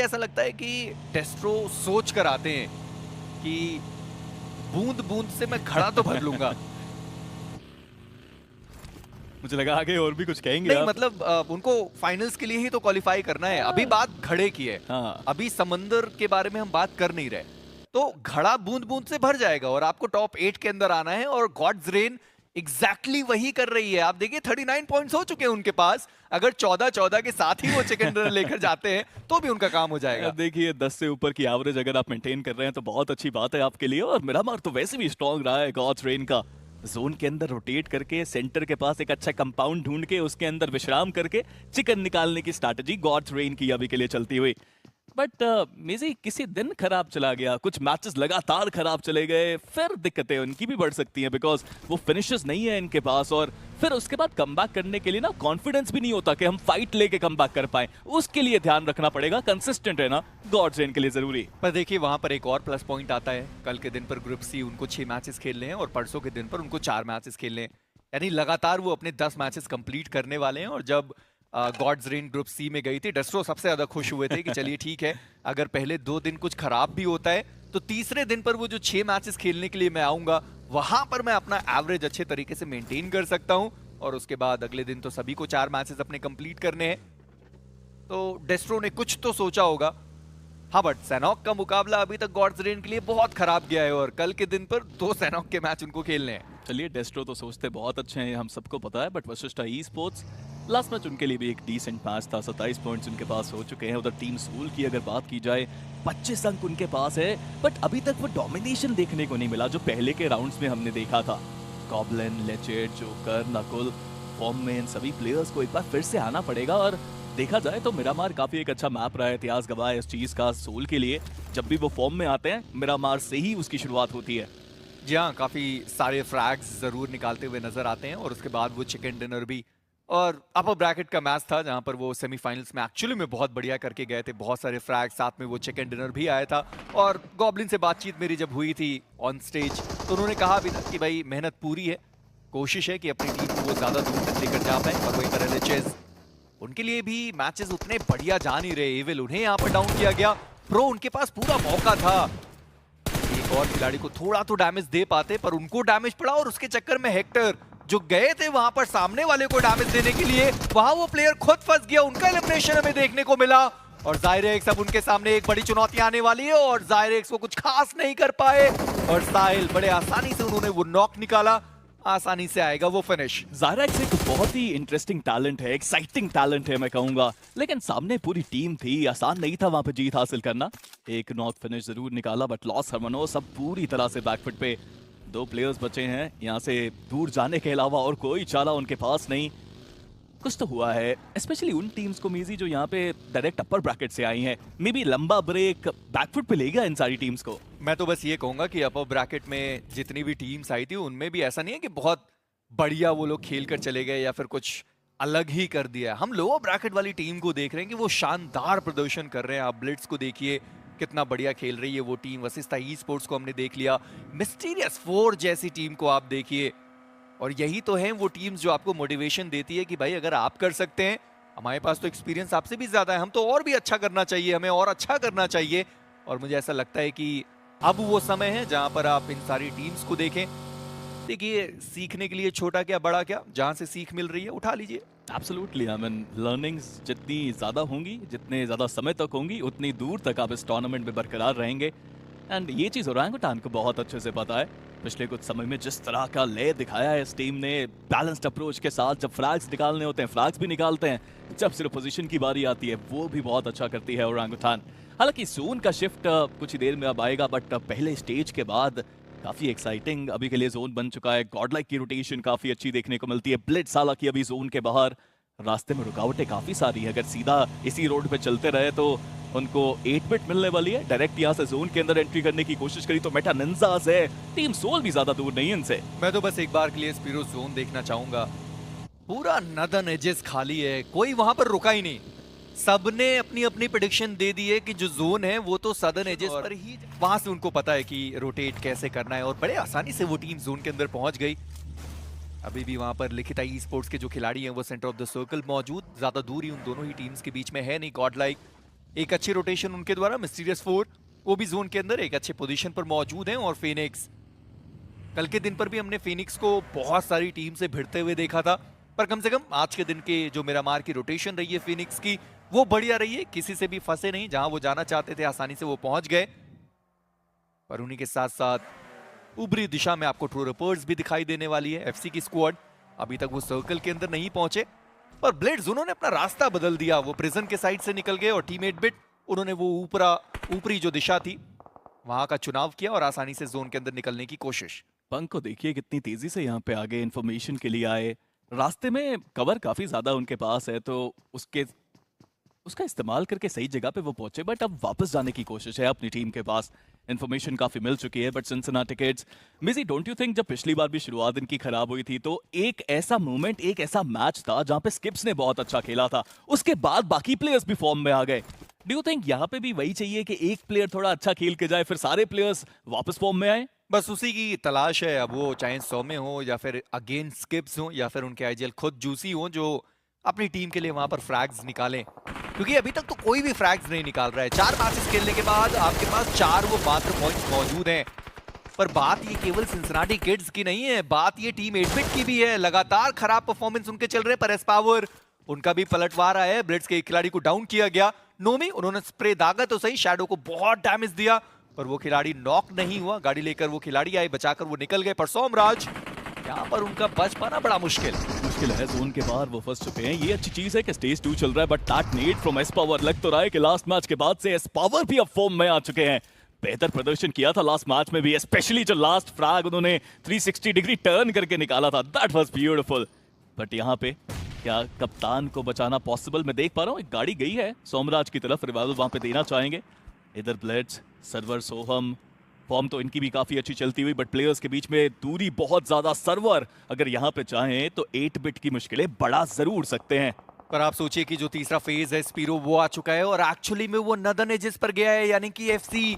ऐसा लगता है कि डेस्ट्रो सोच कर आते हैं कि बूंद बूंद से मैं घड़ा तो भर लूंगा। मुझे लगा आगे और भी कुछ कहेंगे नहीं आप। मतलब उनको फाइनल्स के लिए ही तो क्वालिफाई करना है। अभी बात घड़े की है, हाँ। अभी समंदर के बारे में हम बात कर नहीं रहे। तो घड़ा बूंद बूंद से भर जाएगा और आपको टॉप 8 के अंदर आना है और गॉड्स रेन एग्जैक्टली वही कर रही है। आप देखिए 39 पॉइंट्स हो चुके हैं उनके पास। अगर 14-14 के साथ ही वो चिकन डिनर लेकर जाते हैं तो भी उनका काम हो जाएगा। देखिए 10 से ऊपर की एवरेज अगर आप मेंटेन कर रहे हैं तो बहुत अच्छी बात है आपके लिए। और मिरामार तो वैसे भी स्ट्रांग रहा है गॉड्स रेन का। जोन के अंदर रोटेट करके सेंटर के पास एक अच्छा कंपाउंड ढूंढ के उसके अंदर विश्राम करके चिकन निकालने की स्ट्रैटेजी गॉड्स रेन की अभी के लिए चलती हुई। बट मेजी किसी दिन खराब चला गया, कुछ मैचेस लगातार खराब चले गए, फिर दिक्कतें उनकी भी बढ़ सकती हैं बिकॉज वो फिनिशेस नहीं है इनके पास। और फिर उसके बाद कमबैक करने के लिए ना कॉन्फिडेंस भी नहीं होता कि हम फाइट लेके कमबैक कर पाएं। उसके लिए ध्यान रखना पड़ेगा, कंसिस्टेंट रहना गॉड्स रेन के लिए जरूरी। पर देखिए वहां पर एक और प्लस पॉइंट आता है। कल के दिन पर ग्रुप सी उनको 6 मैचेस खेलने हैं और परसों के दिन पर उनको 4 मैचेस खेलने हैं। यानी लगातार वो अपने 10 मैचेस कंप्लीट करने वाले हैं। और जब गॉड्स रेन ग्रुप सी में गई थी, डेस्ट्रो सबसे ज्यादा खुश हुए थे कि चलिए ठीक है, अगर पहले 2 दिन कुछ खराब भी होता है तो तीसरे दिन पर वो जो 6 मैचेस खेलने के लिए मैं आऊंगा वहां पर मैं अपना एवरेज अच्छे तरीके से मेंटेन कर सकता हूं। और उसके बाद अगले दिन तो सभी को 4 मैचेस अपने कंप्लीट करने हैं। तो डेस्ट्रो ने कुछ तो सोचा होगा। हाँ बट सैनॉक का मुकाबला अभी तक गॉड्स रेन के लिए बहुत खराब गया है और कल के दिन पर 2 सैनॉक के मैच उनको खेलने हैं। चलिए डेस्ट्रो तो सोचते बहुत अच्छे हैं, हम सबको पता है। But Vashishtha e sports last match उनके लिए भी एक डिसेंट मैच था। 27 पॉइंट्स उनके पास हो चुके हैं। उधर टीम सूल की अगर बात की जाए 25 अंक उनके पास है। बट अभी तक वो डोमिनेशन देखने को नहीं मिला जो पहले के राउंड्स में हमने देखा था। गॉब्लिन, लेचेट, जोकर, नकुल फॉर्म में इन सभी प्लेयर्स को एक बार फिर से आना पड़ेगा। और देखा जाए तो मिरामार काफी एक अच्छा मैप रहा है, इतिहास गवाह है इस चीज का सोल के लिए। जब भी वो फॉर्म में आते हैं मिरामार से ही उसकी शुरुआत होती है। जी हाँ, काफी सारे फ्रैग्स जरूर निकालते हुए नजर आते हैं और उसके बाद वो चिकन डिनर भी। और अपर ब्रैकेट का मैच था जहां पर वो सेमीफाइनल्स में एक्चुअली में बहुत बढ़िया करके गए थे। बहुत सारे फ्रैग्स, साथ में वो चिकन डिनर भी आया था। और गॉब्लिन से बातचीत मेरी जब हुई थी ऑन स्टेज तो उन्होंने कहा भी था कि भाई मेहनत पूरी है, कोशिश है कि अपनी टीम को वो ज्यादा दूर तक लेकर जा पाए। और वही तरह लेचेज, उनके लिए भी मैचेस उतने बढ़िया जा नहीं रहे। एविल उन्हें यहाँ पर डाउन किया गया। प्रो उनके पास पूरा मौका था एक और खिलाड़ी को थोड़ा तो डैमेज दे पाते, पर उनको डैमेज पड़ा। और उसके चक्कर में हेक्टर जो गए थे वहां पर सामने वाले को डैमेज देने के लिए, वहां वो प्लेयर खुद फंस गया। उनका एलिमिनेशन हमें देखने को मिला। और ज़ायरेक्स अब उनके सामने एक बड़ी चुनौती आने वाली है और ज़ायरेक्स वो कुछ खास नहीं कर पाए। और साहिल बड़े आसानी से उन्होंने वो नॉक निकाला। आसानी से आएगा वो फिनिश। ज़ायरेक्स एक बहुत ही इंटरेस्टिंग टैलेंट है, एक्साइटिंग टैलेंट है मैं कहूंगा। लेकिन सामने पूरी टीम थी, आसान नहीं था वहां पे जीत हासिल करना। एक नॉक फिनिश जरूर निकाला बट लॉस हरमनोस सब पूरी तरह से बैकफुट पे। 2 प्लेयर्स बचे हैं, यहाँ से दूर जाने के अलावा और कोई चारा उनके पास नहीं। कुछ तो हुआ है, स्पेशली उन टीम्स को मीजी जो यहाँ पे डायरेक्ट अपर ब्रैकेट से आई हैं। मे बी लंबा ब्रेक बैकफुट पे ले गया इन सारी टीम्स को। मैं तो बस ये कहूंगा कि अपर ब्रैकेट में जितनी भी टीम्स आई थी उनमें भी ऐसा नहीं है कि बहुत बढ़िया वो लोग खेल कर चले गए या फिर कुछ अलग ही कर दिया। हम लोअर ब्रैकेट वाली टीम को देख रहे हैं कि वो शानदार प्रदर्शन कर रहे हैं। आप ब्लिट्स को देखिए कितना बढ़िया खेल रही है वो टीम। वशिष्ठा ई स्पोर्ट्स को हमने देख लिया, मिस्टीरियस 4 जैसी टीम को आप देखिए। और यही तो है वो टीम्स जो आपको मोटिवेशन देती है कि भाई अगर आप कर सकते हैं, हमारे पास तो एक्सपीरियंस आपसे भी ज्यादा है, हम तो और भी अच्छा करना चाहिए, हमें और अच्छा करना चाहिए। और मुझे ऐसा लगता है कि अब वो समय है जहां पर आप इन सारी टीम्स को देखें। देखिए सीखने के लिए छोटा क्या बड़ा क्या, जहां से सीख मिल रही है उठा लीजिए। एब्सोल्युटली, आई मीन लर्निंग्स जितनी ज़्यादा होंगी, जितने ज़्यादा समय तक होंगी, उतनी दूर तक आप इस टूर्नामेंट में बरकरार रहेंगे। एंड ये चीज़ ओरांगुटान को बहुत अच्छे से पता है। पिछले कुछ समय में जिस तरह का लय दिखाया है इस टीम ने, बैलेंस्ड अप्रोच के साथ, जब फ्लैग्स निकालने होते हैं फ्लैग्स भी निकालते हैं, जब सिर्फ पोजीशन की बारी आती है वो भी बहुत अच्छा करती है ओरांगुटान। हालांकि जोन का शिफ्ट कुछ ही देर में अब आएगा बट पहले स्टेज के बाद काफी एक्साइटिंग अभी के लिए जोन बन चुका है। गॉडलाइक की रोटेशन काफी अच्छी देखने को मिलती है। ब्लिट्स हालांकि अभी जोन के बाहर, रास्ते में रुकावटें काफी सारी है। अगर सीधा इसी रोड पे चलते रहे तो उनको 8 बिट मिलने वाली है। डायरेक्ट यहाँ से जोन के अंदर एंट्री करने की कोशिश करी तो मेटा निंजास है, टीम सोल भी ज्यादा दूर नहीं है इनसे। मैं तो बस एक बार के लिए स्पीरो जोन देखना चाहूंगा। पूरा नदन एजेस खाली है, कोई वहां पर रुका ही नहीं। सबने अपनी अपनी प्रेडिक्शन दे दी है कि जो जोन है वो तो सदर्न एजेस पर ही, वहां से उनको पता है कि रोटेट कैसे करना है। और बड़े आसानी से वो टीम जोन के अंदर पहुंच गई। अभी भी वहां पर लिखिता ई स्पोर्ट्स के जो खिलाड़ी हैं वो सेंटर ऑफ द सर्कल मौजूद, ज्यादा दूर ही उन दोनों ही टीम्स के बीच में है नहीं। गॉडलाइक एक अच्छी रोटेशन उनके द्वारा, मिस्टीरियस 4 वो भी जोन के अंदर एक अच्छे पोजीशन पर मौजूद हैं। और फिनिक्स, कल के दिन पर भी हमने फिनिक्स को बहुत सारी टीम से भिड़ते हुए देखा था, पर कम से कम आज के दिन के जो मिरामार की रोटेशन रही है फिनिक्स की, वो बढ़िया रही है। किसी से भी फंसे नहीं, जहां वो जाना चाहते थे आसानी से वो पहुंच गए। पर उन्हीं के साथ साथ ऊपरी दिशा में आपको ट्रू रिपर्स भी दिखाई देने वाली है। एफसी की स्क्वाड अभी तक वो सर्कल के अंदर नहीं पहुंचे, पर ब्लेड्स उन्होंने अपना रास्ता बदल दिया। वो प्रिजन के साइड से निकल गए और टीम 8 बिट उन्होंने वो ऊपरी जो दिशा थी वहां का चुनाव किया और आसानी से जोन के अंदर निकलने की कोशिश। पंक को देखिए कितनी तेजी से यहाँ पे आगे इन्फॉर्मेशन के लिए आए। रास्ते में कवर काफी ज्यादा उनके पास है, तो उसका इस्तेमाल करके सही जगह पे वो पहुंचे। बट अब वापस जाने की कोशिश है अपनी टीम के पास। इन्फॉर्मेशन काफी मिल चुकी है। बट सिंसिनाटी किड्स, मिजी डोंट यू थिंक जब पिछली बार भी शुरुआत इनकी खराब हुई थी तो एक ऐसा मोमेंट, एक ऐसा मैच था जहां पे स्किप्स ने बहुत अच्छा खेला था, उसके बाद बाकी प्लेयर्स भी फॉर्म में आ गए। डू यू थिंक यहाँ पे भी वही चाहिए कि एक प्लेयर थोड़ा अच्छा खेल के जाए फिर सारे प्लेयर्स वापस फॉर्म में आए? बस उसी की तलाश है। अब वो चाहे सौम्य हो या फिर अगेन स्किप्स हो या फिर उनके आईजीएल खुद जूसी हो, जो अपनी टीम के लिए वहां पर फ्रैग्स निकालें, क्योंकि अभी तक तो कोई भी फ्रैग्स नहीं निकाल रहा है। 4 मैचेस खेलने के बाद आपके पास 4 वो मात्र पॉइंट्स मौजूद हैं। पर बात ये केवल सिंसिनाटी किड्स की नहीं है, बात ये टीम 8 बिट की भी है। लगातार खराब परफॉर्मेंस उनके चल रहे हैं, पर एस पावर उनका भी पलटवार आया है। ब्लिट्स के एक खिलाड़ी को डाउन किया गया। नोमी, उन्होंने स्प्रे दागा तो सही, शैडो को बहुत डैमेज दिया, पर वो खिलाड़ी नॉक नहीं हुआ। गाड़ी लेकर वो खिलाड़ी आए, बचाकर वो निकल गए। पर सोमराज, यहाँ पर उनका बच पाना बड़ा मुश्किल है। जोन के बाहर वो फंस चुके हैं। ये अच्छी चीज है कि स्टेज 2 चल रहा है, but that Ned from S power, लग तो रहा है कि लास्ट मैच के बाद से एस पावर भी अब फॉर्म में आ चुके हैं। बेहतर प्रदर्शन किया था लास्ट मैच में भी, स्पेशली जो लास्ट फ्रैग उन्होंने 360 डिग्री टर्न करके निकाला था, दैट वाज ब्यूटीफुल। बट यहाँ पे क्या कप्तान को बचाना पॉसिबल? मैं देख पा रहा हूँ एक गाड़ी गई है सोमराज की तरफ, रिवाइवल वहां पे देना चाहेंगे। इधर ब्लेड्स, सर्वर, सोहम, फॉर्म तो इनकी भी काफी अच्छी चलती हुई, बट प्लेयर्स के बीच में दूरी बहुत ज्यादा। सर्वर अगर यहाँ पे चाहें तो 8 बिट की मुश्किलें बढ़ा जरूर सकते हैं। पर आप सोचिए कि जो तीसरा फेज है स्पीरो, वो आ चुका है और एक्चुअली में वो नदन एजेस पर गया है, यानी कि एफसी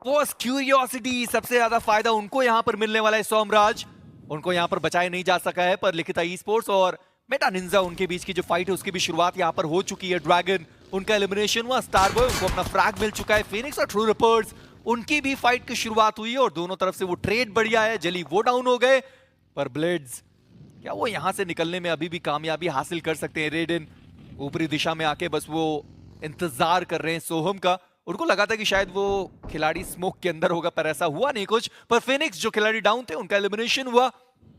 वो क्यूरियोसिटी, सबसे ज्यादा फायदा उनको यहाँ पर मिलने वाला है। सोमराज, उनको यहाँ पर बचाया नहीं जा सका है, पर लिखिता ई स्पोर्ट्स और मेटा निंजा उनके बीच की जो फाइट है उसकी भी शुरुआत यहाँ पर हो चुकी है। ड्रैगन, उनका एलिमिनेशन हुआ। स्टार बॉय, उनको अपना फ्रैग मिल चुका है। फिनिक्स और ट्रू रिपर्स, उनकी भी फाइट की शुरुआत हुई है और दोनों तरफ से वो ट्रेड बढ़िया है। जली वो डाउन हो गए, पर ब्लेड्स, क्या वो यहां से निकलने में अभी भी कामयाबी हासिल कर सकते हैं? रेडन ऊपरी दिशा में आके बस वो इंतजार कर रहे हैं सोहम का। उनको लगा था कि शायद वो खिलाड़ी स्मोक के अंदर होगा, पर ऐसा हुआ नहीं कुछ। पर फिनिक्स जो खिलाड़ी डाउन थे उनका एलिमिनेशन हुआ,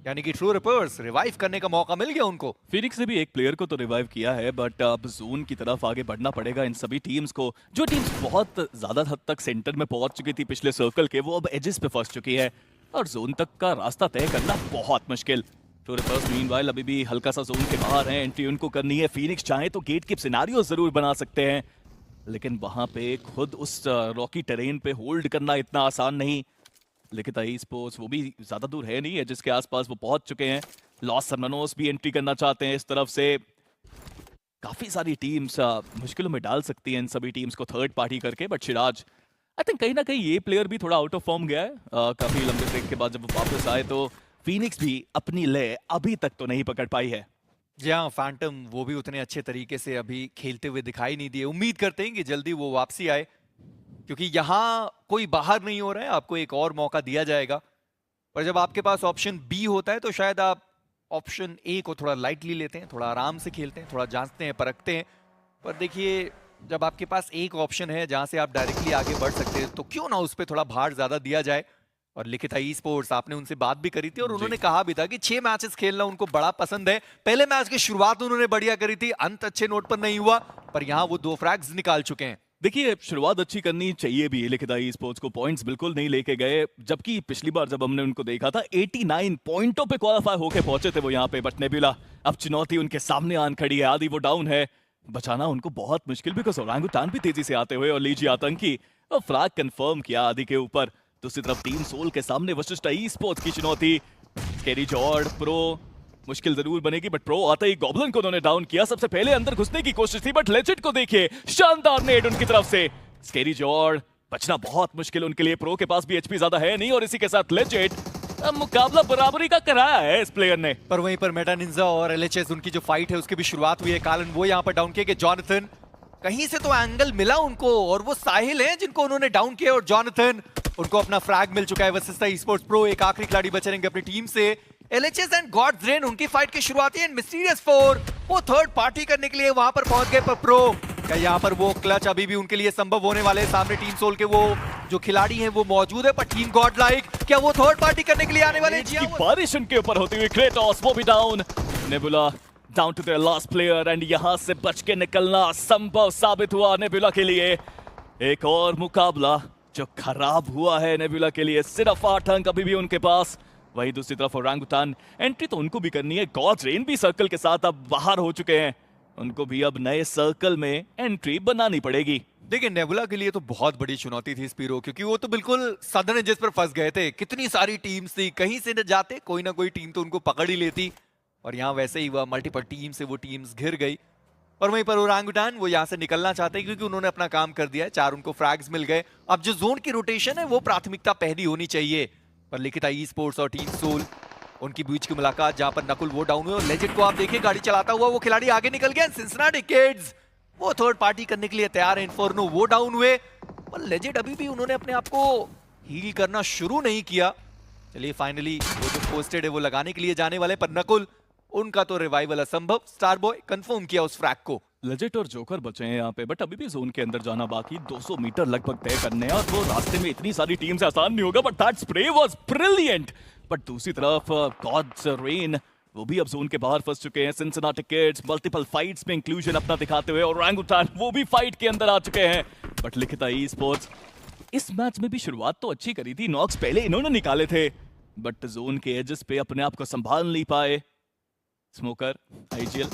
यानी कि ट्रू रिपर्स रिवाइव करने का मौका मिल गया उनको। फिनिक्स ने भी एक प्लेयर को तो रिवाइव किया है, बट अब जोन की तरफ आगे बढ़ना पड़ेगा इन सभी टीम्स को। जो टीम्स बहुत ज्यादा हद तक सेंटर में पहुंच चुकी थी पिछले सर्कल के, वो अब एजेस पे फंस चुकी है और जोन तक का रास्ता तय करना बहुत मुश्किल। ट्रू रिपर्स मीनवाइल अभी भी हल्का सा जोन के बाहर है, एंट्री उनको करनी है। फिनिक्स चाहे तो गेट कीप सिनेरियो जरूर बना सकते हैं, लेकिन वहां पे खुद उस रॉकी टेरेन पे होल्ड करना इतना आसान नहीं। लिखित ई स्पोर्ट्स वो भी ज्यादा दूर है नहीं है जिसके आसपास वो पहुंच चुके हैं। लॉस सरमनोस भी एंट्री करना चाहते हैं इस तरफ से। काफी सारी टीम्स मुश्किलों में डाल सकती हैं इन सभी टीम्स को थर्ड पार्टी करके, बट सिराज आई थिंक कहीं ना कहीं ये प्लेयर भी थोड़ा आउट ऑफ फॉर्म गया है। काफी लंबे ब्रेक के बाद जब वो वापस आए तो फिनिक्स भी अपनी लय अभी तक तो नहीं पकड़ पाई है। जी हाँ, फैंटम वो भी उतने अच्छे तरीके से अभी खेलते हुए दिखाई नहीं दिए। उम्मीद करते हैं कि जल्दी वो वापसी आए, क्योंकि यहाँ कोई बाहर नहीं हो रहा है, आपको एक और मौका दिया जाएगा। पर जब आपके पास ऑप्शन बी होता है तो शायद आप ऑप्शन ए को थोड़ा लाइटली लेते हैं, थोड़ा आराम से खेलते हैं, थोड़ा जांचते हैं, परखते हैं। पर देखिए, जब आपके पास एक ऑप्शन है जहां से आप डायरेक्टली आगे बढ़ सकते हैं, तो क्यों ना उस पर थोड़ा भार ज्यादा दिया जाए। और लिखित ई स्पोर्ट्स, आपने उनसे बात भी करी थी और उन्होंने कहा भी था कि 6 मैचेस खेलना उनको बड़ा पसंद है। पहले मैच की शुरुआत उन्होंने बढ़िया करी थी, अंत अच्छे नोट पर नहीं हुआ, पर यहाँ वो 2 फ्रैग्स निकाल चुके हैं। देखिए, शुरुआत अच्छी करनी चाहिए भी। लिखित ई स्पोर्ट्स को पॉइंट्स बिल्कुल नहीं लेके गए, जबकि पिछली बार जब हमने उनको देखा था 89 पॉइंटों पे क्वालिफाई होके पहुंचे थे वो यहाँ पे। बट नेबुला, अब चुनौती उनके सामने आन खड़ी है। आदि वो डाउन है, बचाना उनको बहुत मुश्किल, बिकॉज ओरांगुटान भी तेजी से आते हुए और लीजी आतंकी और फ्लैग कंफर्म किया आदि के ऊपर। दूसरी तरफ टीम सोल के सामने वशिष्ठ ई स्पोर्ट्स की चुनौती। स्केरी जॉर्ड प्रो मुश्किल जरूर बनेगी, बट प्रो आते ही गॉब्लिन को उन्होंने डाउन किया। सबसे पहले अंदर घुसने की कोशिश थी, बट लेजेंड को देखिए, शानदार नेड उनकी तरफ से। स्केरी जॉर्ड बचना बहुत मुश्किल उनके लिए। प्रो के पास भी एचपी ज्यादा है नहीं, और इसी के साथ लेजेंड मुकाबला बराबरी का कराया है इस प्लेयर ने। पर वहीं पर मेटा निंजा और एलएचएस, उनकी जो फाइट है उसकी भी शुरुआत हुई है। कालन वो यहाँ पर डाउन किए गए। जॉनथन कहीं से तो एंगल मिला उनको और वो साहिल हैं जिनको उन्होंने डाउन किया और जॉनथन उनको अपना फ्रैग मिल चुका है वर्सेस ई स्पोर्ट्स प्रो। एक आखिरी खिलाड़ी बचे रहेंगे अपनी टीम से। एलएचएस एंड गॉड्स रेन उनकी फाइट की शुरुआती एंड मिस्टीरियस 4 वो थर्ड पार्टी करने के लिए वहां पर पहुंच गए। पर प्रो क्या यहाँ पर वो क्लच अभी भी उनके लिए संभव होने वाले? सामने टीम सोल के वो जो खिलाड़ी हैं वो मौजूद है, पर टीम गॉड लाइक क्या वो थर्ड पार्टी करने के लिए आने वाले? की बारिश उनके ऊपर होती हुई क्रेटोस वो भी down, Nebula down to the last player and यहां से बच के निकलना संभव साबित हुआ नेबुला के लिए। एक और मुकाबला जो खराब हुआ है नेबुला के लिए, सिर्फ 8 अंक अभी भी उनके पास। वही दूसरी तरफ ओरांगुटान, एंट्री तो उनको भी करनी है, गॉड्स रेन भी सर्कल के साथ अब बाहर हो चुके हैं, उनको भी अब नए सर्कल में एंट्री बनानी पड़ेगी। देखिए नेबुला के लिए तो बहुत बड़ी चुनौती थी स्पीरो, क्योंकि वो तो बिल्कुल सदर्न एजेस पर फंस गए थे। कितनी सारी टीम्स थी, कहीं से न जाते कोई ना कोई टीम तो उनको पकड़ ही लेती, और यहाँ वैसे ही हुआ, मल्टीपल टीम से वो टीम्स घिर गई। और वहीं पर ओरांगुटान वो यहाँ से निकलना चाहते हैं क्योंकि उन्होंने अपना काम कर दिया है, 4 उनको फ्रैग्स मिल गए। अब जो जोन की रोटेशन है वो प्राथमिकता पहली होनी चाहिए। पर लिखिता ई स्पोर्ट्स और टीम सोल उनकी बीच की मुलाकात, जहां पर नकुल वो डाउन हुए और लेजेंड को आप देखिए गाड़ी चलाता हुआ वो खिलाड़ी आगे निकल गया। सिंसिनाटी किड्स वो थर्ड पार्टी करने के लिए तैयार है। इन्फर्नो वो डाउन हुए, पर लेजेंड अभी भी उन्होंने अपने आप को हील करना शुरू नहीं किया। चलिए फाइनली वो जो पोस्टेड है वो लगाने के लिए जाने वाले, पर नकुल उनका तो रिवाइवल असंभव। स्टार बॉय कंफर्म किया उस फ्रैग को। लेजेट और जोकर बचे हैं यहाँ पे, बट अभी भी जोन के अंदर जाना बाकी, 200 मीटर लगभग तय करने हैं, और वो रास्ते में इतनी सारी टीम से आसान नहीं होगा, but that spray was brilliant. But दूसरी तरफ गॉड्स रेन वो भी अब जोन के बाहर फंस चुके हैं। सिंसिनाटी किड्स मल्टीपल फाइट्स में इंक्लूजन अपना दिखाते हुए, और ओरांगुटान वो भी फाइट के अंदर आ चुके हैं। बट लिखिता ई स्पोर्ट्स इस मैच में भी शुरुआत तो अच्छी करी थी, नॉक्स पहले इन्होंने निकाले थे, बट जोन के एजेस पे अपने आप को संभाल नहीं पाए। स्मोकर, आईजीएल,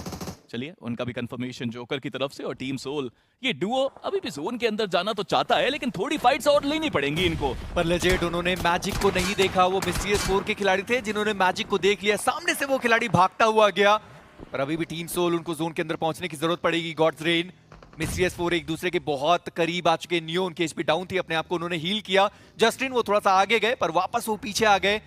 चलिए उनका भी कंफर्मेशन जोकर की तरफ से, और टीम सोल ये डुओ अभी भी जोन के अंदर जाना तो चाहता है, लेकिन थोड़ी फाइट्स और लेनी पड़ेंगी इनको। पर लेजेंड उन्होंने मैजिक को नहीं देखा, वो मिस्टीरियस 4 के खिलाड़ी थे जिन्होंने मैजिक को देख लिया, सामने से वो खिलाड़ी भागता हुआ गया। पर अभी भी टीम सोल उनको जोन के अंदर पहुंचने की जरूरत पड़ेगी। गॉड्स रेन, मिस्टीरियस 4 एक दूसरे के बहुत करीब आ चुके। नियो उनके एचपी डाउन थी, अपने आप को उन्होंने हील किया। जस्टिन वो थोड़ा सा आगे गए, पर वापस वो पीछे आ गए।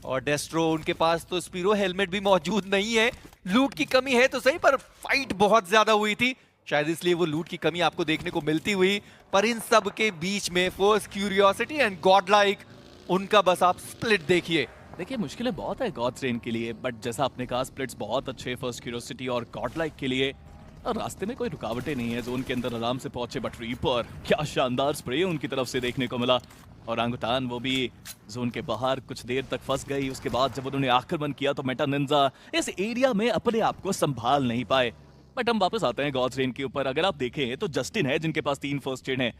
और डेस्ट्रो उनके पास तो स्पीरो हेलमेट भी मौजूद नहीं है। लूट की कमी है तो सही, पर फाइट बहुत ज्यादा हुई थी, शायद इसलिए वो लूट की कमी आपको देखने को मिलती हुई। पर इन सब के बीच में first curiosity and God like उनका बस आप स्प्लिट देखिए। देखिए मुश्किलें बहुत है गॉड्स रेन के लिए, बट जैसा आपने कहा स्प्लिट्स बहुत अच्छे फर्स्ट क्यूरियोसिटी और गॉड लाइक के लिए, और रास्ते में कोई रुकावटें नहीं है, जोन के अंदर आराम से पहुंचे। बट रीपर क्या शानदार स्प्रे उनकी तरफ से देखने को मिला। और ओरांगुटान वो भी जोन के बाहर कुछ देर तक फंस गई, उसके बाद जब उन्होंने आक्रमण किया तो मेटा निंजा इस एरिया में अपने आप को संभाल नहीं पाए। बट हम वापस आते हैं गॉड्स रेन के ऊपर। अगर आप देखें तो जस्टिन है जिनके पास 3 फर्स्ट एड हैं,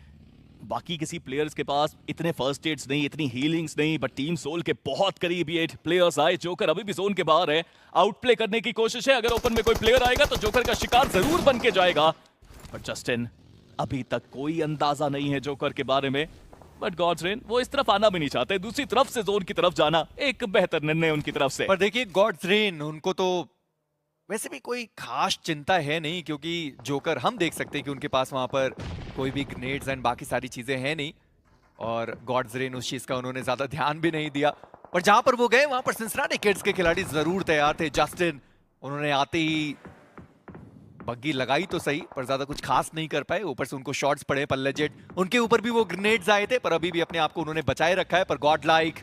बाकी किसी प्लेयर्स के पास इतने फर्स्ट एड्स नहीं, इतनी हीलिंग्स नहीं। बट टीम सोल के बहुत करीब ये प्लेयर्स आए। जोकर अभी भी जोन के बाहर है, आउटप्ले करने की कोशिश है, अगर ओपन में कोई प्लेयर आएगा तो जोकर का शिकार जरूर बन के जाएगा। बट जस्टिन अभी तक कोई अंदाजा नहीं है जोकर के बारे में। बट गॉड्स रेन वो इस तरफ आना भी नहीं चाहते, दूसरी तरफ से जोन की तरफ जाना एक बेहतर निर्णय उनकी तरफ से। पर देखिए गॉड्स रेन उनको तो वैसे भी कोई खास चिंता है नहीं, क्योंकि जोकर हम देख सकते हैं कि उनके पास वहां पर कोई भी ग्रेनेड्स एंड बाकी सारी चीजें हैं नहीं, और गॉड्स रेन उस चीज का उन्होंने ज्यादा ध्यान भी नहीं दिया। पर जहां पर वो गए वहां पर सिंसिनाटी किड्स के खिलाड़ी जरूर तैयार थे। जस्टिन उन्होंने आते ही बग्गी लगाई तो सही, पर ज्यादा कुछ खास नहीं कर पाए, ऊपर से उनको शॉट्स पड़े। पर लेजेंड उनके ऊपर भी वो ग्रेनेड्स आए थे, पर अभी भी अपने आप को उन्होंने बचाए रखा है। पर गॉड लाइक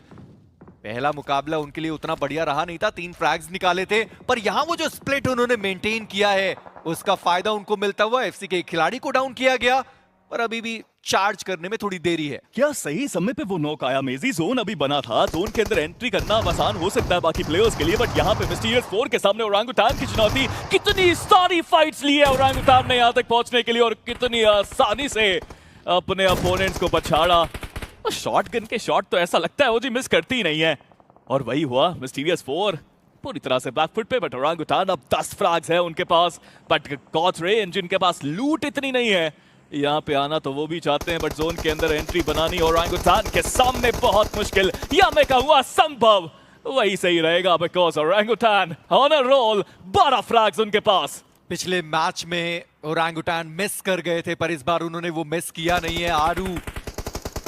पहला मुकाबला उनके लिए उतना बढ़िया रहा नहीं था, 3 फ्रैग्स निकाले थे, पर यहां वो जो स्प्लिट उन्होंने मेंटेन किया है उसका फायदा उनको मिलता हुआ एफसी के खिलाड़ी को डाउन किया गया, पर अभी भी चार्ज करने में थोड़ी देरी है। क्या सही समय पे वो नॉक आया? मेजी जोन अभी बना था, जोन के अंदर एंट्री करना आसान हो सकता है बाकी प्लेयर्स के लिए, बट यहाँ पे मिस्टीरियस 4 के सामने ओरांगुटान की चुनौती। कितनी सारी फाइट्स ली है ओरांगुटान ने यहाँ तक पहुंचने के लिए, और कितनी आसानी से अपने अपोनेंट्स को पछाड़ा। शॉटगन के शॉट तो ऐसा लगता है वो जी मिस करती ही नहीं है, और वही हुआ। मिस्टीरियस 4 पूरी तरह से बैक फुट पे, बट ओरांगुटान अब 10 फ्रैग्स है उनके पास। बट गॉड्स रेन जिनके पास लूट इतनी नहीं है, यहाँ पे आना तो वो भी चाहते हैं, बट जोन के अंदर एंट्री बनानी ओरांगुटान के सामने बहुत मुश्किल, या मैं कहूँगा असंभव। वही सही रहेगा, because orangutan on a roll, 12 frags उनके पास। पिछले मैच में ओरांगुटान मिस कर गए थे, पर इस बार उन्होंने वो मिस किया नहीं है। आरू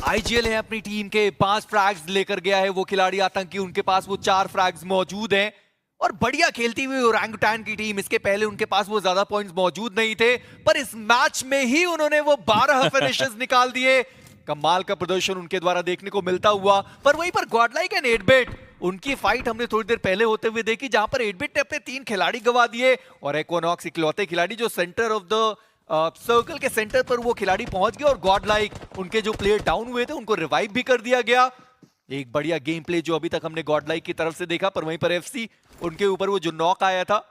आईजीएल है अपनी टीम के, 5 फ्रैग्स लेकर गया है वो खिलाड़ी आतंकी, उनके पास वो 4 फ्रैग्स मौजूद हैं। और बढ़िया खेलती हुई ओरंगुटान की टीम, इसके पहले उनके पास वो ज्यादा पॉइंट्स मौजूद नहीं थे, पर इस मैच में ही उन्होंने वो 12 फिनिशेस निकाल दिए। कमाल का प्रदर्शन उनके द्वारा देखने को मिलता हुआ। पर वहीं पर गॉडलाइक एंड 8-बिट, उनकी फाइट हमने थोड़ी देर पहले होते हुए देखी, जहां पर 8-बिट ने अपने 3 खिलाड़ी गवा दिए और इक्विनॉक्स इकलौते खिलाड़ी जो सेंटर ऑफ द सर्कल के सेंटर पर वो खिलाड़ी पहुंच गया और गॉडलाइक, उनके जो प्लेयर डाउन हुए थे उनको रिवाइव भी कर दिया गया। एक बढ़िया गेम प्ले जो अभी तक हमने गॉडलाइक की तरफ से देखा, पर वहीं पर एफसी, उनके ऊपर वो जो नॉक आया था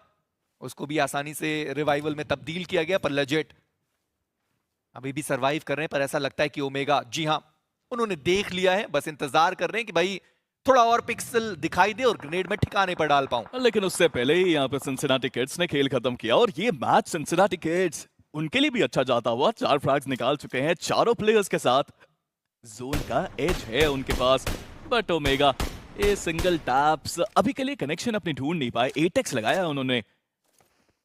उसको भी आसानी से रिवाइवल में तब्दील किया गया। पर लेजेट अभी भी सरवाइव कर रहे हैं, पर ऐसा लगता है कि ओमेगा, जी हाँ, उन्होंने देख लिया है, बस इंतजार कर रहे हैं कि भाई थोड़ा और पिक्सल दिखाई दे और ग्रेनेड में ठिकाने पर डाल पाऊं। लेकिन उससे पहले ही यहाँ पे सिंसिनाटी किड्स ने खेल खत्म किया और ये मैच सिंसिनाटी किड्स उनके लिए भी अच्छा जाता हुआ। 4 फ्रैग्स निकाल चुके हैं चारों प्लेयर्स के साथ। जोन का एज है उनके पास, बट ओमेगा ये सिंगल टैप्स अभी के लिए कनेक्शन अपनी ढूंढ नहीं पाए। 8x लगाया उन्होंने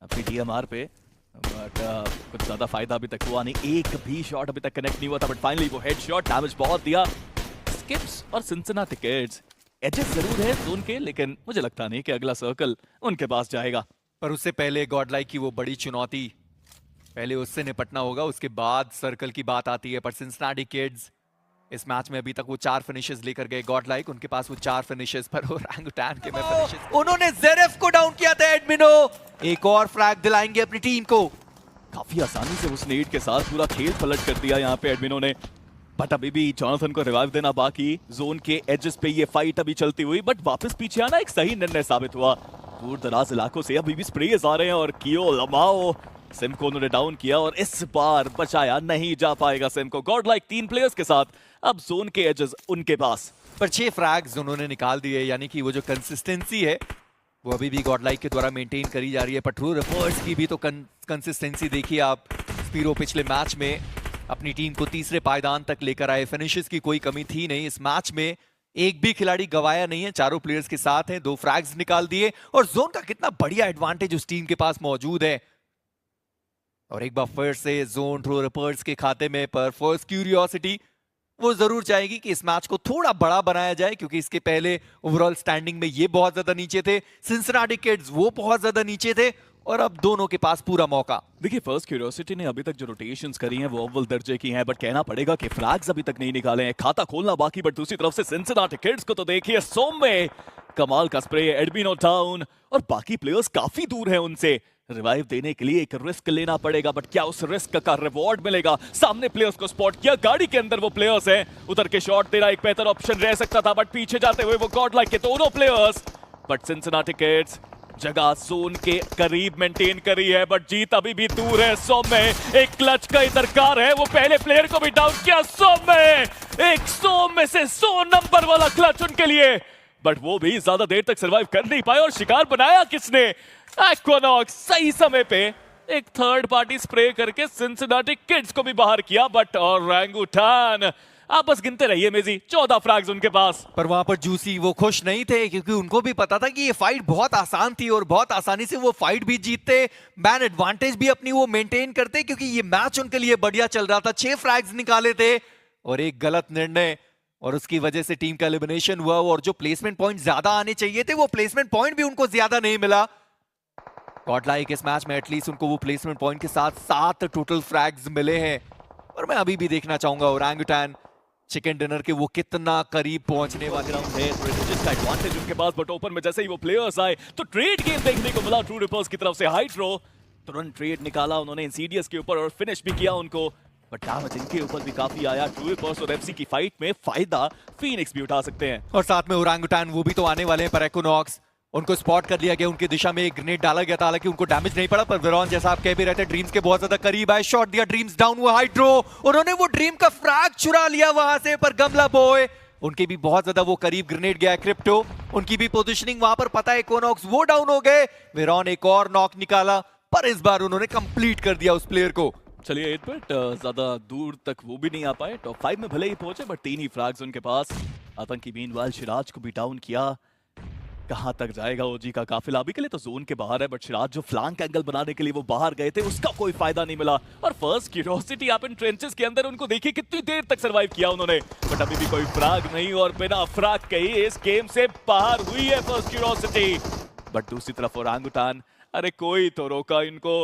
अपनी डीएमआर पे, बट कुछ ज्यादा फायदा अभी तक हुआ नहीं। एक भी शॉट अभी तक कनेक्ट नहीं हुआ था, बट फाइनली वो हेडशॉट डैमेज बहुत दिया। स्किप्स और सिंसिनाटी किड्स एजेस जरूर है जोन के, लेकिन मुझे लगता नहीं कि अगला सर्कल उनके पास जाएगा। पर उससे पहले गॉडलाइक की वो बड़ी चुनौती, पहले उससे निपटना होगा, उसके बाद सर्कल की बात आती है। पर सिंसिनाटी किड्स इस मैच में अभी तक वो 4 फिनिशेस लेकर गए। गॉडलाइक, उनके पास वो 4 फिनिशेस, पर ओरंगुटान के में फिनिशेस, उन्होंने जेरेफ को डाउन किया था। एडमिनो एक और फ्रैग दिलाएंगे अपनी टीम को। काफी आसानी से उस नीड के साथ पूरा खेल पलट कर दिया यहाँ पे एडमिनो ने, बट अभी भी जॉनथन को रिवाइव देना बाकी। जोन के एजेस पे ये फाइट अभी चलती हुई, बट वापस पीछे आना एक सही निर्णय साबित हुआ। दूर दराज इलाकों से अभी भी स्प्रेज आ रहे हैं और कियो लमाओ सिम को उन्होंने डाउन किया और इस बार बचाया नहीं जा पाएगा सिम को। गॉडलाइक 3 प्लेयर्स के साथ अब जोन के एजेस उनके पास, पर 6 फ्रैग्स उन्होंने निकाल दिए, यानी कि वो जो कंसिस्टेंसी है वो अभी भी गॉडलाइक के द्वारा मेंटेन करी जा रही है। पर ट्रू रिपर्स की भी तो कंसिस्टेंसी देखिए आप। स्पीरो पिछले मैच में अपनी टीम को तीसरे पायदान तक लेकर आए, फिनिशेस की कोई कमी थी नहीं। इस मैच में एक भी खिलाड़ी गवाया नहीं है, चारों प्लेयर्स के साथ हैं, 2 फ्रैग्स निकाल दिए और जोन का कितना बढ़िया एडवांटेज उस टीम के पास मौजूद है। और एक बार फिर से जोन ट्रू रिपर्स के खाते में। पर फर्स्ट क्यूरियोसिटी वो जरूर चाहेगी कि इस मैच को थोड़ा बड़ा बनाया जाए, क्योंकि इसके पहले ओवरऑल स्टैंडिंग में ये बहुत ज्यादा नीचे थे, सिंसिनाटी किड्स वो बहुत ज्यादा नीचे थे, और अब दोनों के पास पूरा मौका। देखिए फर्स्ट क्यूरियोसिटी ने अभी तक जो रोटेशंस करी हैं वो अव्वल दर्जे की हैं, बट कहना पड़ेगा कि फ्रैग्स अभी तक नहीं निकाले हैं, खाता खोलना बाकी। बट दूसरी तरफ से सिंसिनाटी किड्स को तो देखिए, सोम में कमाल का स्प्रे, एडमिनो डाउन और बाकी प्लेयर्स काफी दूर हैं उनसे। रिवाइव देने के लिए एक रिस्क लेना पड़ेगा, बट क्या उस रिस्क का रिवॉर्ड मिलेगा? सामने प्लेयर्स को स्पॉट किया, गाड़ी के अंदर वो प्लेयर्स हैं, उतर के शॉट देना एक बेहतर ऑप्शन रह सकता था, बट पीछे जाते हुए वो गॉडलाइक के दोनों प्लेयर्स। बट सिंसिनाटी किड्स जगह जोन के करीब मेंटेन करी है, बट जीत अभी भी दूर है। सोम में एक क्लच का दरकार है, वो पहले प्लेयर को भी डाउन किया। सोम में एक 100 में से 100 नंबर वाला क्लच उनके लिए, बट वो भी ज्यादा देर तक सरवाइव कर नहीं पाए। और शिकार बनाया किसने? इक्विनॉक्स सही समय पे एक थर्ड पार्टी स्प्रे करके सिंसिनाटी किड्स को भी बाहर किया। बट ओरंगुटान आप बस गिनते रहिए मेजी, 14 फ्रैग्स उनके पास। पर वहां पर जूसी वो खुश नहीं थे, क्योंकि उनको भी पता था कि ये फाइट बहुत आसान थी और बहुत आसानी से वो फाइट भी जीतते, मैन एडवांटेज भी अपनी वो मेंटेन करते, क्योंकि ये मैच उनके लिए बढ़िया चल रहा था। 6 फ्रैग्स निकाले थे और एक गलत निर्णय, और उसकी वजह से टीम का एलिमिनेशन हुआ। और जो प्लेसमेंट पॉइंट ज्यादा आने चाहिए थे, वो प्लेसमेंट पॉइंट भी उनको ज्यादा नहीं मिला। गॉडलाइक इस मैच में एटलीस्ट उनको वो प्लेसमेंट पॉइंट के साथ 7 टोटल फ्रैग्स मिले हैं। और मैं अभी भी देखना चाहूंगा ओरंगुटान चिकन डिनर के वो कितना करीब पहुंचने वाले ग्राउंड है, जिसका एडवांटेज उनके पास। बट ओपन में जैसे ही वो प्लेयर्स आए तो ट्रेड गेम देखने को मिला ट्रू रिपर्स की तरफ से। हाइड्रो तुरंत ट्रेड निकाला उन्होंने इंसीडियस के ऊपर और फिनिश भी किया उनको, बट डैमेज इनके ऊपर भी काफी आया। ट्रू रिपर्स और एफसी की फाइट में फायदा फीनिक्स भी उठा सकते हैं। और साथ में ओरंगुटान वो भी तो आने वाले हैं। पर इक्विनॉक्स, उनको स्पॉट कर लिया गया, उनकी दिशा में एक ग्रेनेड डाला गया था, हालांकि उनको डैमेज नहीं पड़ा। पर वेरॉन जैसा आप कह भी रहते, ड्रीम्स के बहुत ज्यादा करीब आए, शॉट दिया, ड्रीम्स डाउन हुआ। हाइड्रो उन्होंने वो ड्रीम का फ्रैग चुरा लिया वहां से, पर गमला बॉय उनके भी बहुत ज्यादा वो करीब ग्रेनेड गया। क्रिप्टो उनकी भी पोजीशनिंग वहां पर पता है, इक्विनॉक्स वो डाउन हो गए। वेरॉन एक और नॉक निकाला, पर इस बार उन्होंने कंप्लीट कर दिया उस प्लेयर को। चलिए 8-बिट ज्यादा दूर तक वो भी नहीं आ पाए, टॉप 5 में भले ही पहुंचे, बट 3 ही फ्रैग्स उनके पास। आतंकी मीनवाइल सिराज को भी डाउन किया। कहां तक जाएगा ओजी का काफिला? अभी के लिए तो जोन के बाहर है, बट सिराज जो फ्लैंक एंगल बनाने के लिए वो बाहर गए थे, उसका कोई फायदा नहीं मिला। और फर्स्ट क्यूरियोसिटी आप इन ट्रेंचेस के अंदर उनको देखिए कितनी देर तक सरवाइव किया उन्होंने, बट अभी भी कोई फ्रैग नहीं, और बिना फ्रैग के ही इस गेम से बाहर हुई है फर्स्ट क्यूरियोसिटी। बट दूसरी तरफ ओरांगुटान, अरे कोई तो रोका इनको।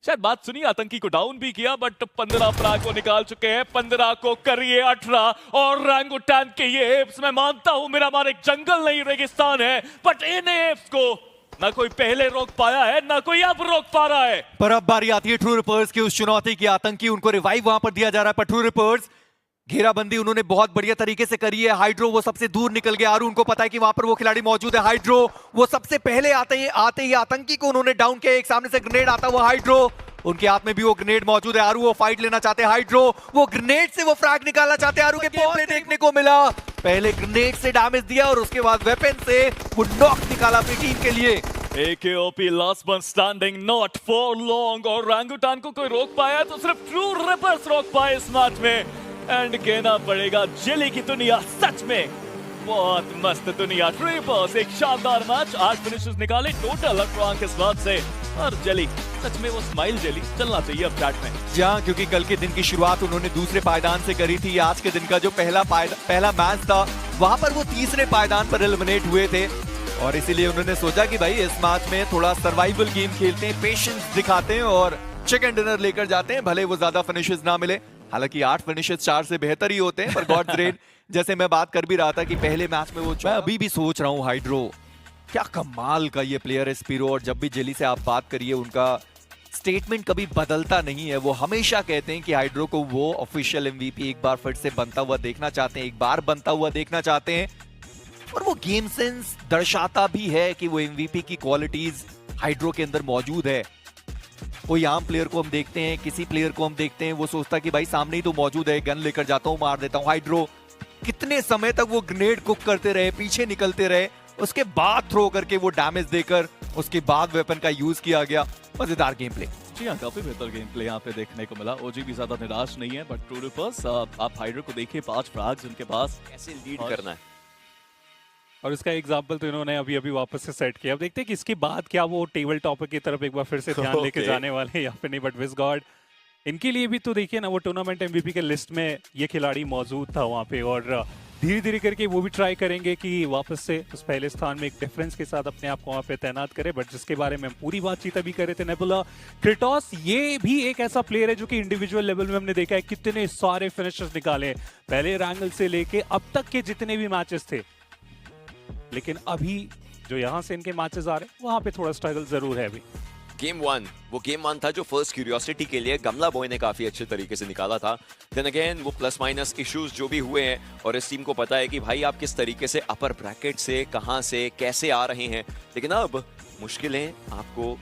शायद बात सुनी, आतंकी को डाउन भी किया, बट 15 फ्रैग को निकाल चुके हैं, 15 को करिए 18। और ओरांगुटान के ये एप्स, मैं मानता हूं मिरामार एक जंगल नहीं रेगिस्तान है, बट इन एप्स को ना कोई पहले रोक पाया है, ना कोई अब रोक पा रहा है। पर अब बारी आती है ट्रू रिपर्स की उस चुनौती की। आतंकी, उनको रिवाइव वहां पर दिया जा रहा है, पर ट्रू रिपर्स घेराबंदी उन्होंने बहुत बढ़िया तरीके से करी है। हाइड्रो वो सबसे दूर निकल गया, आरू उनको पता है कि वहां पर वो खिलाड़ी मौजूद है। हाइड्रो वो सबसे पहले आते ही आतंकी को उन्होंने डाउन किया। एक सामने से ग्रेनेड आता हुआ हाइड्रो, उनके हाथ में भी वो ग्रेनेड मौजूद है। आरू वो फाइट लेना चाहते हैं, हाइड्रो वो ग्रेनेड से वो फ्रैग निकालना चाहते हैं। आरू के गेम प्ले देखने को मिला, पहले ग्रेनेड से डैमेज दिया और उसके बाद वेपन से वो नॉक निकाला अपनी टीम के लिए। AKOP last one standing, not for long. और ओरांगुटान को कोई रोक पाया तो सिर्फ ट्रू रिपर्स रोक पाए इस मैच में। एंड कहना पड़ेगा जेली की दुनिया सच में बहुत मस्त दुनिया। ट्रू रिपर्स एक शानदार मैच, 8 फिनिशेस निकाले टोटल 18 अंक इस बात से। और जेली सच में वो स्माइल जेली चलना चाहिए अब चैट में। जहां क्योंकि कल के दिन की शुरुआत उन्होंने दूसरे पायदान से करी थी। आज के दिन का जो पहला मैच था वहां पर वो तीसरे पायदान पर एलिमिनेट हुए थे, और इसीलिए उन्होंने सोचा कि भाई इस मैच में थोड़ा सर्वाइवल गेम खेलते हैं, पेशेंस दिखाते हैं और चिकन डिनर लेकर जाते हैं, भले वो ज्यादा फिनिशेस ना मिले। हालांकि 8 फिनिशेस 4 से बेहतर ही होते हैं, पर गॉड्स ग्रेट जैसे मैं बात कर भी रहा था कि पहले मैच में वो, मैं अभी भी सोच रहा हूँ हाइड्रो क्या कमाल का ये प्लेयर है स्पीरो। और जब भी जेली से आप बात करिए, उनका स्टेटमेंट कभी बदलता नहीं है। वो हमेशा कहते हैं कि हाइड्रो को वो ऑफिशियल एमवीपी एक बार फिर से बनता हुआ देखना चाहते हैं, एक बार बनता हुआ देखना चाहते हैं। और वो गेम सेंस दर्शाता भी है कि वो एमवीपी की क्वालिटीज हाइड्रो के अंदर मौजूद है। कोई आम प्लेयर को हम देखते हैं, किसी प्लेयर को हम देखते हैं, वो सोचता कि भाई सामने ही तो मौजूद है, गन लेकर जाता हूं, मार देता हूं। हाइड्रो कितने समय तक वो ग्रेनेड कुक करते रहे, पीछे निकलते रहे, उसके बाद थ्रो करके वो डैमेज देकर उसके बाद वेपन का यूज किया गया। मजेदार गेम प्ले। जी हाँ, काफी बेहतर गेम प्ले यहाँ पे देखने को मिला। ओजी भी ज्यादा निराश नहीं है, बट ट्रू रिपर्स आप हाइड्रो को देखिए, 5 फ्रैग्स उनके पास, कैसे लीड करना है। और इसका एग्जाम्पल तो इन्होंने अभी अभी वापस से सेट किया। अब देखते हैं कि इसके बाद क्या वो टेबल टॉपर की तरफ एक बार फिर से ध्यान लेके जाने वाले हैं या फिर नहीं। बट विज़गार्ड, इनके लिए भी तो देखिए ना, वो टूर्नामेंट एमवीपी के लिस्ट में ये खिलाड़ी मौजूद था वहाँ पे, और धीरे धीरे करके वो भी ट्राई करेंगे कि वापस से उस पहले स्थान में एक डिफरेंस के साथ अपने आप को वहाँ पे तैनात करे। बट जिसके बारे में हम पूरी बातचीत अभी कर रहे थे, नेबुला क्रेटोस, ये भी एक ऐसा प्लेयर है जो कि इंडिविजुअल लेवल में हमने देखा है कितने सारे फिनिशर्स निकाले पहले रैंगल से लेके अब तक के जितने भी मैचेस थे। लेकिन अभी जो यहाँ से इनके मैचेस आ रहे हैं वहाँ पे थोड़ा स्ट्रगल जरूर है अभी। गेम 1 वो गेम 1 था जो फर्स्ट क्यूरियोसिटी के लिए गमला बॉय ने काफी अच्छे तरीके से निकाला था। देन अगेन वो प्लस माइनस इश्यूज जो भी हुए हैं, और इस टीम को पता है कि भाई आप किस तरीके से अपर ब्रैकेट से कहां से कैसे आ रहे हैं। लेकिन अब मुश्किलें आपको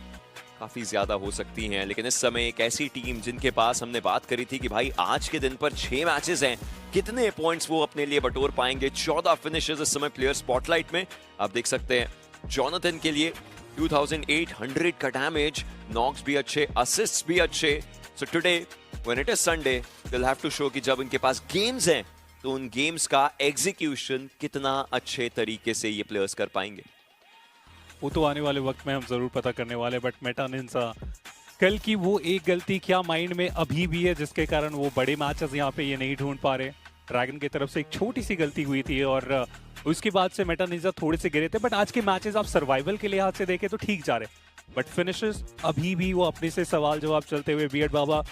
काफी ज्यादा हो सकती हैं। लेकिन इस समय एक ऐसी टीम जिनके पास हमने बात करी थी कि भाई आज के दिन पर 6 मैचेस हैं, कितने पॉइंट्स वो अपने लिए बटोर पाएंगे। 14 फिनिशेस इस समय प्लेयर स्पॉटलाइट में आप देख सकते हैं। जॉनथन के लिए 2800 का डैमेज, नॉक्स भी अच्छे, असिस्ट्स भी अच्छे। So today when it is Sunday they will have to show कि जब इनके पास गेम्स हैं तो उन गेम्स का एग्जीक्यूशन कितना अच्छे तरीके से ये प्लेयर्स कर पाएंगे। वो तो आने वाले वक्त में हम जरूर पता करने वाले। बट मेटानिंसा, कल की वो एक गलती क्या माइंड में अभी भी है जिसके कारण वो बड़े मैचेस यहाँ पे ये नहीं ढूंढ पा रहे। ड्रैगन की तरफ से एक छोटी सी गलती हुई थी और उसके बाद से मेटानिंसा थोड़े से गिरे थे। बट आज के मैचेस आप सर्वाइवल के लिहाज से देखें तो ठीक जा रहे, बट फिनिशेस अभी भी वो अपने से सवाल जवाब चलते हुए। Beard Baba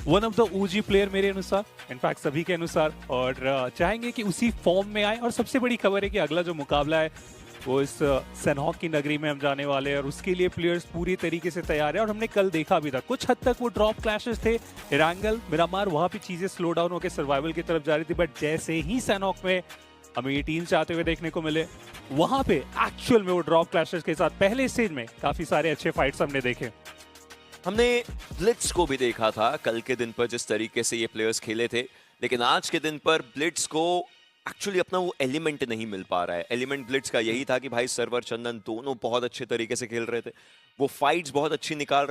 one of the OG player मेरे अनुसार, इनफैक्ट सभी के अनुसार, और चाहेंगे कि उसी फॉर्म में आए। और सबसे बड़ी खबर है कि अगला जो मुकाबला है वो इस सेनहॉक की नगरी में हम जाने वाले हैं, और उसके लिए प्लेयर्स पूरी तरीके से तैयार है। और हमने कल देखा भी था कुछ हद तक वो ड्रॉप क्लैशेस थे, इरांगल मिरामार, वहां भी चीजें स्लो डाउन होकर सर्वाइवल की तरफ जा रही थी। बट जैसे ही सेनहॉक में हमें ये टीम्स आते हुए देखने को मिले, वहां पे एक्चुअल में वो ड्रॉप क्लैशेस के साथ पहले स्टेज में काफी सारे अच्छे फाइट्स हमने देखे। हमने ब्लिट्स को भी देखा था कल के दिन पर जिस तरीके से ये प्लेयर्स खेले थे, लेकिन आज के दिन पर ब्लिट्स को एक्चुअली अपना वो एलिमेंट नहीं मिल पा रहा है। एलिमेंट ब्लिट्स का यही था कि भाई सर्वर चंदन दोनों बहुत अच्छे तरीके से खेल रहे थे, वो फाइट्स बहुत अच्छी निकाल